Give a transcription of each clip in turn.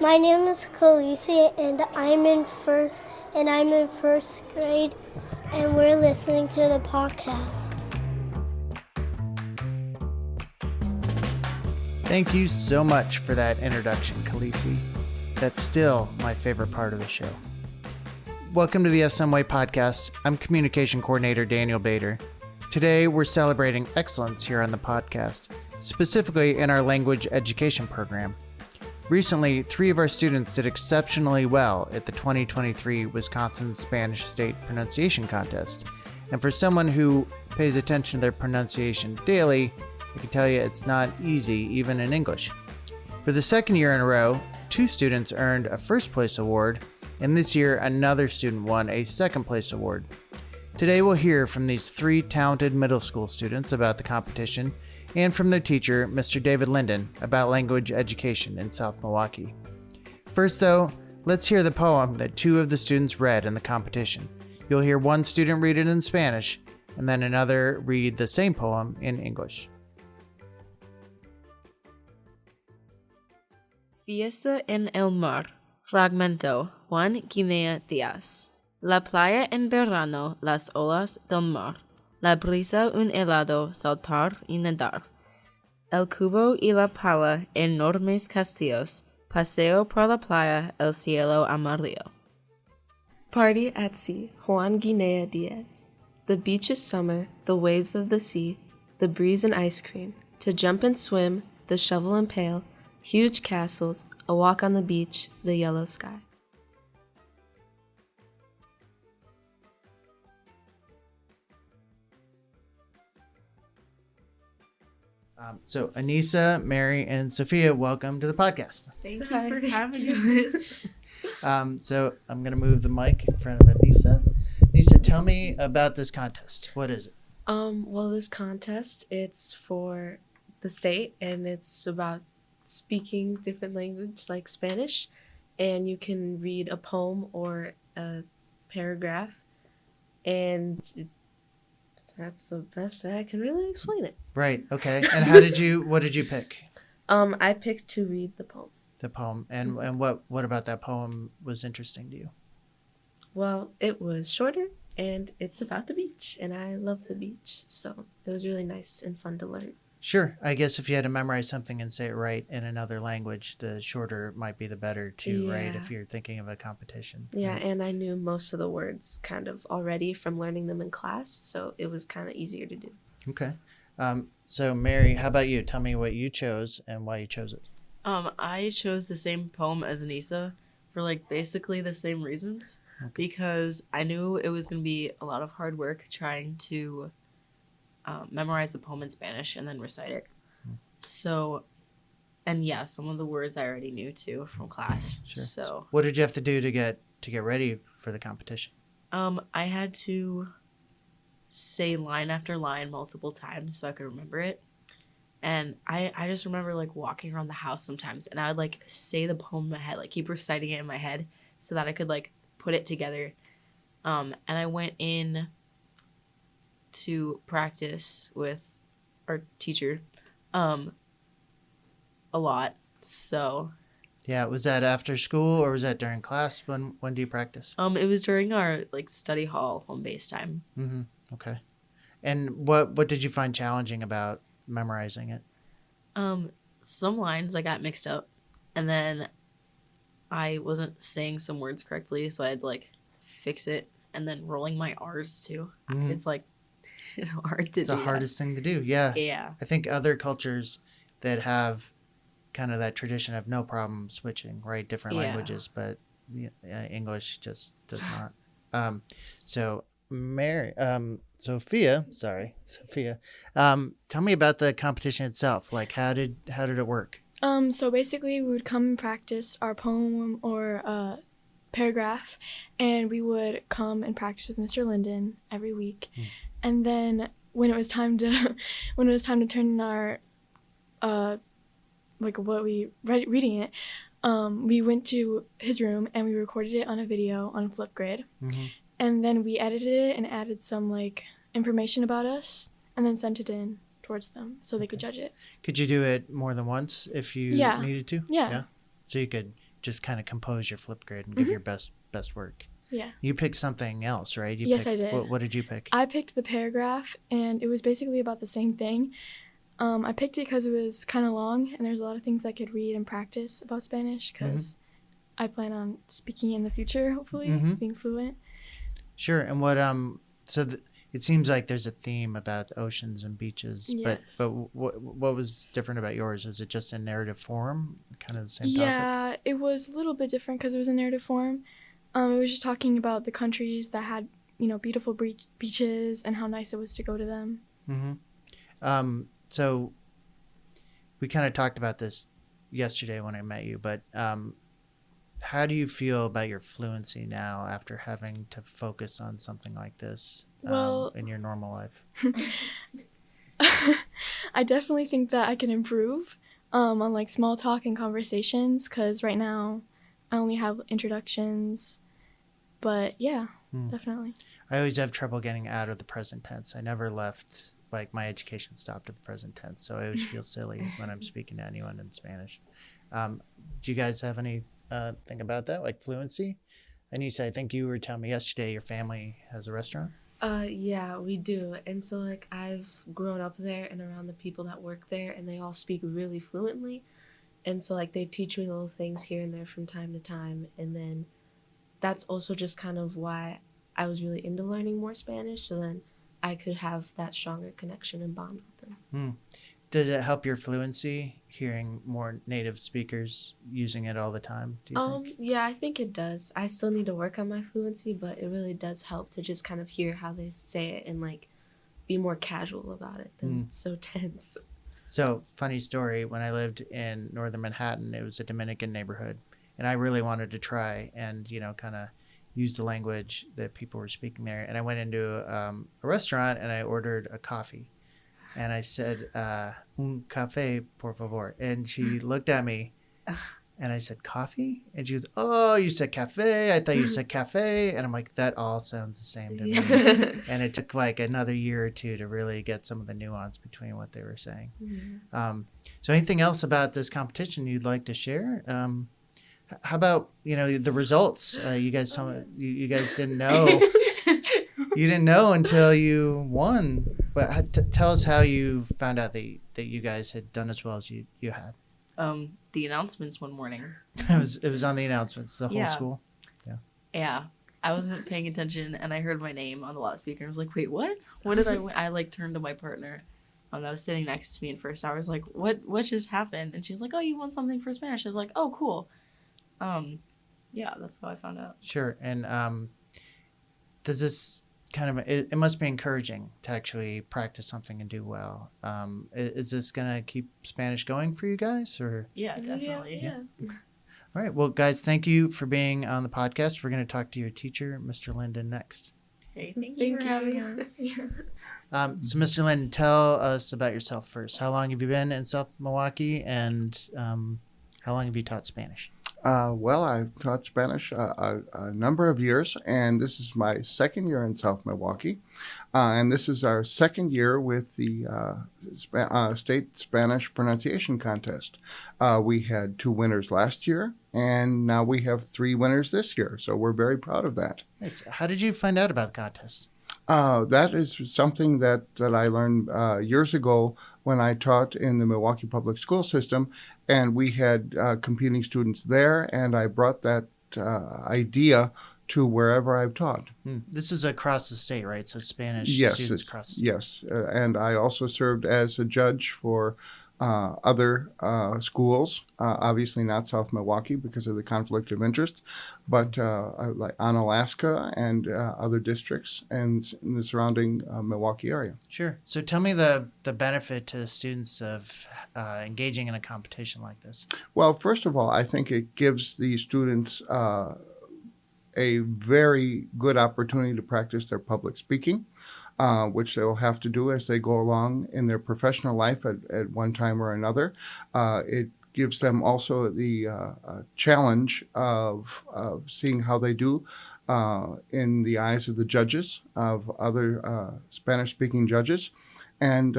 My name is Khaleesi, and I'm in first grade, and we're listening to the podcast. Thank you so much for that introduction, Khaleesi. That's still my favorite part of the show. Welcome to the SM Way podcast. I'm Communication Coordinator Daniel Bader. Today, we're celebrating excellence here on the podcast, specifically in our language education program. Recently, 3 of our students did exceptionally well at the 2023 Wisconsin Spanish State Pronunciation Contest. And for someone who pays attention to their pronunciation daily, I can tell you it's not easy, even in English. For the second year in a row, 2 students earned a first place award, and this year another student won a second place award. Today we'll hear from these 3 talented middle school students about the competition and from their teacher, Mr. David Linden, about language education in South Milwaukee. First though, let's hear the poem that 2 of the students read in the competition. You'll hear one student read it in Spanish, and then another read the same poem in English. Fiesta en el mar. Fragmento. Juan Guinea Díaz. La playa en verano, las olas del mar. La brisa un helado, saltar y nadar. El cubo y la pala, enormes castillos. Paseo por la playa, el cielo amarillo. Party at sea, Juan Guinea Diaz. The beach is summer, the waves of the sea, the breeze and ice cream. To jump and swim, the shovel and pail, huge castles, a walk on the beach, the yellow sky. So Anissa, Mary, and Sophia, welcome to the podcast. Thank you for having us. So I'm going to move the mic in front of Anissa. Anissa, tell me about this contest. What is it? Well, this contest, it's for the state, and it's about speaking different language like Spanish, and you can read a poem or a paragraph, and that's the best way I can really explain it. Right. Okay. And what did you pick? I picked to read the poem. The poem. And what about that poem was interesting to you? Well, it was shorter, and it's about the beach, and I love the beach, so it was really nice and fun to learn. Sure. I guess if you had to memorize something and say it right in another language, the shorter might be the better too, right? If you're thinking of a competition. Yeah, right? and I knew most of the words kind of already from learning them in class, so it was kind of easier to do. Okay. So Mary, how about you? Tell me what you chose and why you chose it. I chose the same poem as Anissa for basically the same reasons. Okay. Because I knew it was going to be a lot of hard work trying to memorize the poem in Spanish and then recite it. So, and yeah, some of the words I already knew too from class. Sure. So what did you have to do to get ready for the competition? I had to say line after line multiple times so I could remember it. And I just remember walking around the house sometimes, and I would say the poem in my head, keep reciting it in my head so that I could put it together. And I went in to practice with our teacher a lot. So yeah, was that after school or was that during class? When do you practice? It was during our study hall home base time. Mm-hmm. Okay. And what did you find challenging about memorizing it? Some lines I got mixed up, and then I wasn't saying some words correctly, so I had to fix it, and then rolling my R's too. Mm-hmm. It's hard to do. It's the hardest thing to do. Yeah. Yeah. I think other cultures that have kind of that tradition have no problem switching, right? Different languages, but English just does not. So Sophia, tell me about the competition itself. How did it work? So basically we would come and practice our poem or paragraph, and we would come and practice with Mr. Linden every week. And then when it was time to turn in our reading it, we went to his room and we recorded it on a video on Flipgrid. Mm-hmm. And then we edited it and added some information about us, and then sent it in towards them so they could judge it. Could you do it more than once if you needed to? Yeah. So you could just kind of compose your flip grid and give your best work. Yeah. You picked something else, right? Yes, I did. What did you pick? I picked the paragraph, and it was basically about the same thing. I picked it because it was kind of long, and there's a lot of things I could read and practice about Spanish because I plan on speaking in the future, hopefully, being fluent. Sure. And what it seems like there's a theme about the oceans and beaches, Yes. but what was different about yours? Was it just in narrative form, kind of the same topic? Yeah, it was a little bit different because it was in narrative form. It was just talking about the countries that had, beautiful beaches and how nice it was to go to them. Mm-hmm. So we kind of talked about this yesterday when I met you, but how do you feel about your fluency now after having to focus on something like this in your normal life? I definitely think that I can improve on like small talk and conversations because right now I only have introductions. But yeah, definitely. I always have trouble getting out of the present tense. I never left, like my education stopped at the present tense, so I always feel silly when I'm speaking to anyone in Spanish. Do you guys have any think about that, like fluency? Anissa, I think you were telling me yesterday your family has a restaurant. Yeah, we do. And so like I've grown up there and around the people that work there, and they all speak really fluently. And so like they teach me little things here and there from time to time, and then that's also just kind of why I was really into learning more Spanish, so then I could have that stronger connection and bond with them. Did it help your fluency hearing more native speakers using it all the time, do you think? Yeah, I think it does. I still need to work on my fluency, but it really does help to just kind of hear how they say it and like be more casual about it than so tense. So, funny story, when I lived in northern Manhattan, it was a Dominican neighborhood, and I really wanted to try and, kind of use the language that people were speaking there. And I went into a restaurant and I ordered a coffee. And I said, un café, por favor. And she looked at me and I said, coffee? And she goes, oh, you said cafe. I thought you said cafe. And I'm like, that all sounds the same to me. And it took like another year or two to really get some of the nuance between what they were saying. So anything else about this competition you'd like to share? How about, the results? You guys told me, you guys didn't know. You didn't know until you won. But tell us how you found out that you guys had done as well as you had. The announcements one morning. It was on the announcements, the whole school. Yeah. I wasn't paying attention and I heard my name on the loudspeaker. I was like, wait, what? What did I win? I like turned to my partner that was sitting next to me in first hour. I was like, what just happened? And she's like, oh, you won something for Spanish. I was like, oh, cool. Yeah, that's how I found out. Sure. And does this it must be encouraging to actually practice something and do well. Is this going to keep Spanish going for you guys? Or? Yeah, definitely. Yeah. All right. Well, guys, thank you for being on the podcast. We're going to talk to your teacher, Mr. Linden, next. Hey, thank you for having us. So, Mr. Linden, tell us about yourself first. How long have you been in South Milwaukee, and how long have you taught Spanish? Well, I've taught Spanish a number of years, and this is my second year in South Milwaukee. And this is our second year with the State Spanish Pronunciation Contest. We had 2 winners last year, and now we have 3 winners this year. So we're very proud of that. Nice. How did you find out about the contest? That is something that I learned years ago when I taught in the Milwaukee Public School System, and we had competing students there, and I brought that idea to wherever I've taught. This is across the state, right? So Spanish students across the state. Yes, and I also served as a judge for other schools, obviously not South Milwaukee because of the conflict of interest, but like on Alaska and other districts and in the surrounding Milwaukee area. Sure. So tell me the benefit to students of engaging in a competition like this. Well, first of all, I think it gives the students a very good opportunity to practice their public speaking. Which they will have to do as they go along in their professional life at one time or another. It gives them also the challenge of seeing how they do in the eyes of the judges, of other Spanish-speaking judges. And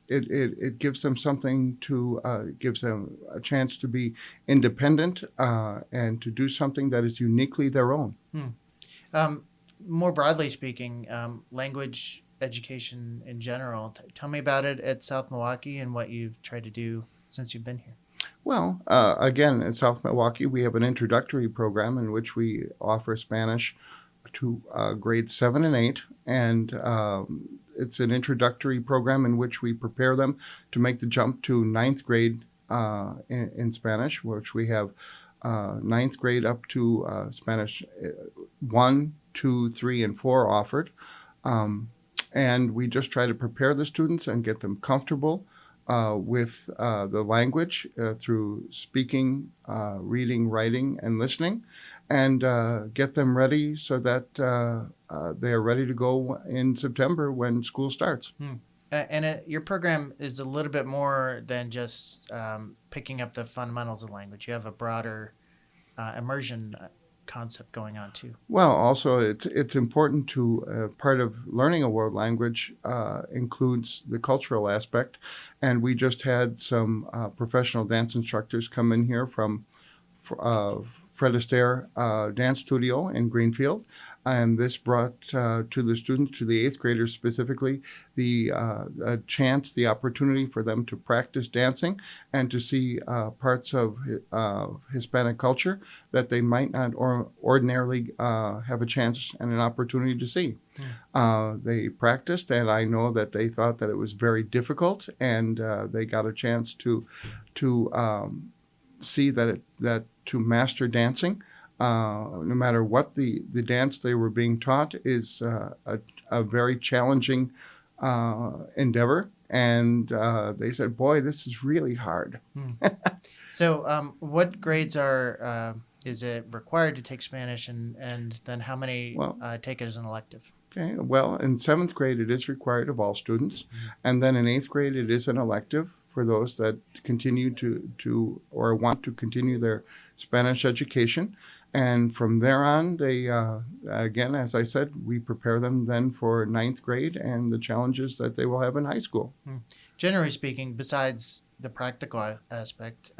it gives them something to, gives them a chance to be independent and to do something that is uniquely their own. More broadly speaking, language education in general, tell me about it at South Milwaukee and what you've tried to do since you've been here. Well, again, at South Milwaukee, we have an introductory program in which we offer Spanish to grades 7 and 8. And it's an introductory program in which we prepare them to make the jump to ninth grade in Spanish, which we have ninth grade up to Spanish 1, 2, 3, and 4 offered. And we just try to prepare the students and get them comfortable with the language through speaking, reading, writing, and listening, and get them ready so that they are ready to go in September when school starts. And your program is a little bit more than just picking up the fundamentals of language. You have a broader immersion concept going on too. Well, also it's important to part of learning a world language includes the cultural aspect, and we just had some professional dance instructors come in here from Fred Astaire Dance Studio in Greenfield, and this brought to the students, to the 8th graders specifically, the chance, the opportunity for them to practice dancing and to see parts of Hispanic culture that they might not ordinarily have a chance and an opportunity to see. They practiced, and I know that they thought that it was very difficult, and they got a chance to see that to master dancing, no matter what the dance they were being taught, is a very challenging endeavor. And they said, boy, this is really hard. So what grades is it required to take Spanish, and then how many take it as an elective? Okay, well, in 7th grade, it is required of all students. And then in 8th grade, it is an elective for those that continue to or want to continue their Spanish education. And from there on, they, again, as I said, we prepare them then for 9th grade and the challenges that they will have in high school. Generally speaking, besides the practical aspect,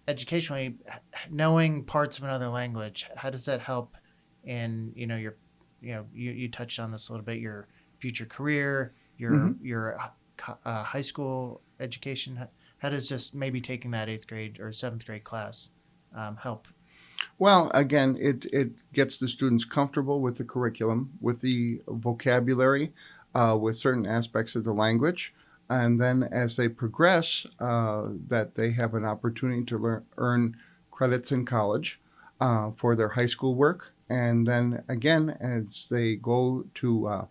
educationally, knowing parts of another language, how does that help in, you touched on this a little bit, your future career, your high school education? How does just maybe taking that 8th grade or 7th grade class help? Well, again, it gets the students comfortable with the curriculum, with the vocabulary, with certain aspects of the language. And then as they progress, that they have an opportunity to earn credits in college for their high school work. And then again, as they go to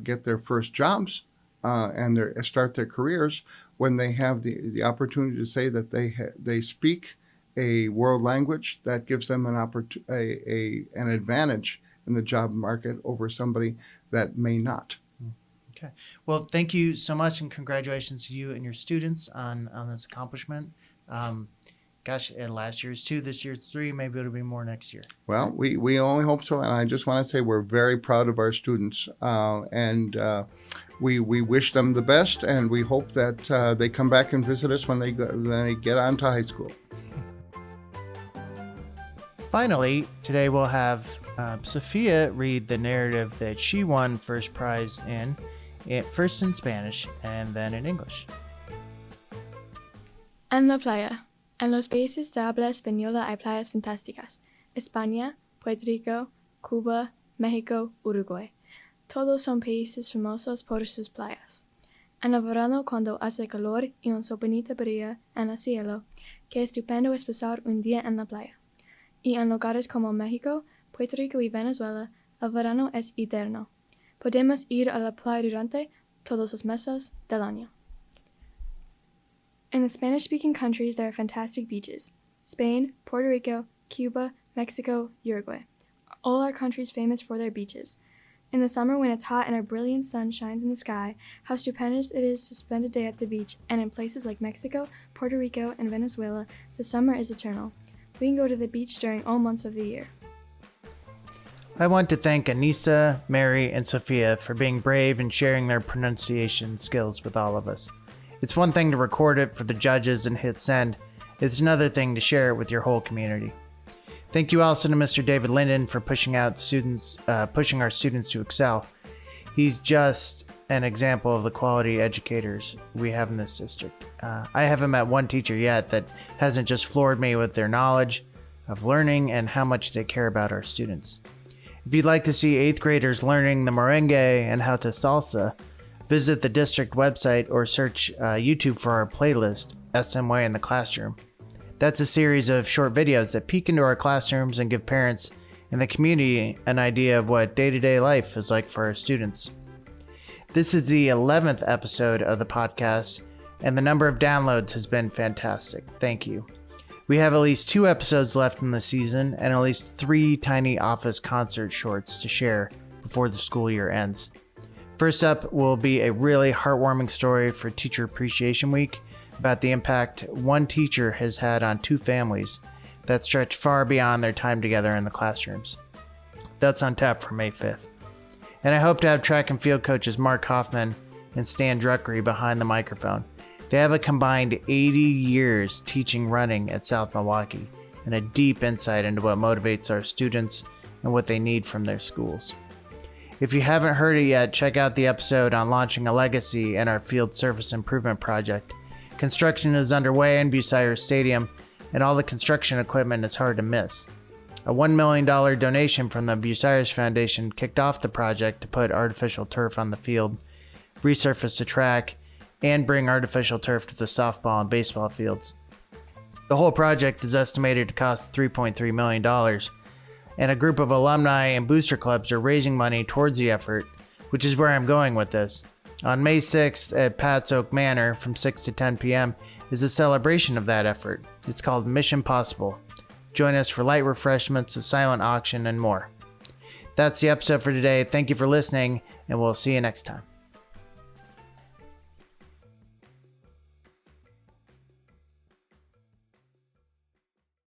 get their first jobs and start their careers, when they have the opportunity to say that they speak a world language, that gives them an advantage in the job market over somebody that may not. Okay. Well, thank you so much, and congratulations to you and your students on this accomplishment. Last year's 2, this year's 3, maybe it'll be more next year. Well, we only hope so, and I just want to say we're very proud of our students, and we wish them the best, and we hope that they come back and visit us when they get on to high school. Finally, today we'll have Sophia read the narrative that she won first prize in, first in Spanish and then in English. En la playa. En los países de habla española hay playas fantásticas. España, Puerto Rico, Cuba, México, Uruguay. Todos son países famosos por sus playas. En el verano, cuando hace calor y un sol bonito brilla en el cielo, qué estupendo es pasar un día en la playa. Y en lugares como México, Puerto Rico y Venezuela, el verano es eterno. Podemos ir a la playa durante todos los meses del año. In the Spanish-speaking countries, there are fantastic beaches. Spain, Puerto Rico, Cuba, Mexico, Uruguay. All are countries famous for their beaches. In the summer, when it's hot and a brilliant sun shines in the sky, how stupendous it is to spend a day at the beach, and in places like Mexico, Puerto Rico, and Venezuela, the summer is eternal. We can go to the beach during all months of the year. I want to thank Anissa, Mary, and Sophia for being brave and sharing their pronunciation skills with all of us. It's one thing to record it for the judges and hit send. It's another thing to share it with your whole community. Thank you also to Mr. David Linden for pushing our students to excel. He's just an example of the quality educators we have in this district. I haven't met one teacher yet that hasn't just floored me with their knowledge of learning and how much they care about our students. If you'd like to see 8th graders learning the merengue and how to salsa, visit the district website or search YouTube for our playlist, SMY in the Classroom. That's a series of short videos that peek into our classrooms and give parents and the community an idea of what day-to-day life is like for our students. This is the 11th episode of the podcast, and the number of downloads has been fantastic. Thank you. We have at least 2 episodes left in the season and at least 3 tiny office concert shorts to share before the school year ends. First up will be a really heartwarming story for Teacher Appreciation Week about the impact one teacher has had on 2 families that stretch far beyond their time together in the classrooms. That's on tap for May 5th. And I hope to have track and field coaches Mark Hoffman and Stan Druckery behind the microphone. They have a combined 80 years teaching running at South Milwaukee and a deep insight into what motivates our students and what they need from their schools. If you haven't heard it yet, check out the episode on launching a legacy and our field surface improvement project. Construction is underway in Bucyrus Stadium, and all the construction equipment is hard to miss. A $1 million donation from the Bucyrus Foundation kicked off the project to put artificial turf on the field, resurface the track, and bring artificial turf to the softball and baseball fields. The whole project is estimated to cost $3.3 million, and a group of alumni and booster clubs are raising money towards the effort, which is where I'm going with this. On May 6th at Pat's Oak Manor from 6 to 10 p.m. is a celebration of that effort. It's called Mission Possible. Join us for light refreshments, a silent auction, and more. That's the episode for today. Thank you for listening, and we'll see you next time.